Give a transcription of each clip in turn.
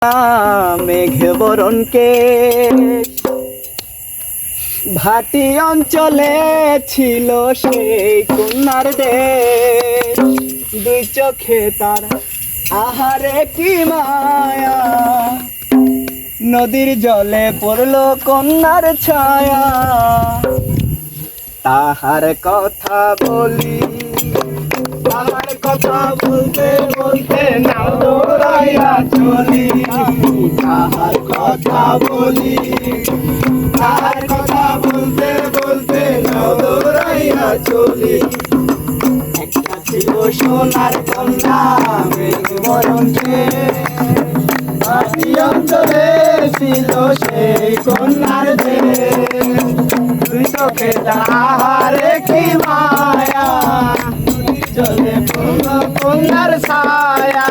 মেঘ বরণকে ভাটি অঞ্চলে ছিল সেই কন্যার দেশ। দুই চোখে তার আহারে কি মায়া, নদীর জলে পড়লো কন্যার ছায়া। তাহার কথা বলি, তাহার কথা বলতে বলতে নাও দৌড়াইয়া চলি। তাহার কথা বলি, তাহার কথা বলতে বলতে নাও দৌড়াইয়া চলি। একটা ছিল সোনার কন্যা মেঘ বরণকে, ভাটি অঞ্চলে ছিল সেই কন্যার দেশ। দুই চোখে তাহারে কি মায়া, চলে পড়লো কন্যার ছায়া।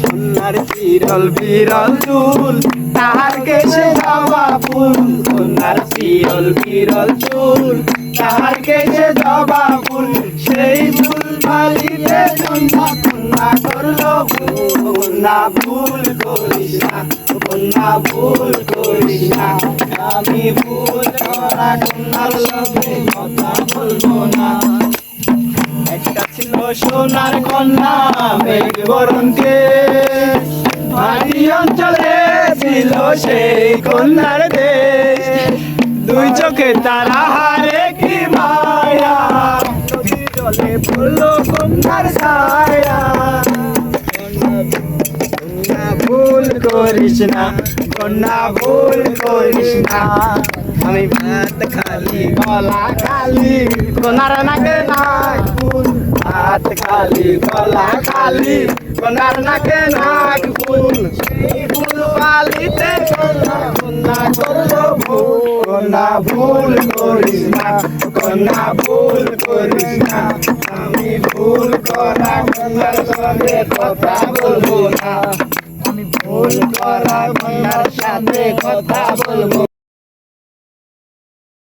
কন্যার বিরল বিরল চুল, তাহার কেশে জবা ফুল। কন্যার বিরল বিরল চুল, তাহার কেশে জবা ফুল। সেই ফুল মালিতে কন্যা কন্যা করলো ভুল। কন্যা ভুল করিস না, কন্যা ভুল করিস না। আমি ভুল করা কন্যার সঙ্গে কথা বলবো না। একটা ছিল সোনার কন্যা মেঘ বরণকে, ভাটি অঞ্চলে ছিল সেই কন্যার দেশ। দুই চোখে তার আহারে কি মায়া, নদীর জলে পড়লো কন্যার ছায়া। কন্যা ভুল করিস না, কন্যা ভুল করিস না। আমি ভাত খালি গলা খালি, কন্যার নাকে নাক ফুল। ভাত খালি গলা খালি, কন্যার নাকে নাক ফুল। সেই ফুল বালিতে কন্যা কন্যা করলো ভুল। কন্যা ভুল করিস না, কন্যা ভুল করিস না। আমি ভুল করা কন্যার সঙ্গে কথা বলবো না। আমি ভুল করা কন্যার সাথে কথা বলবো।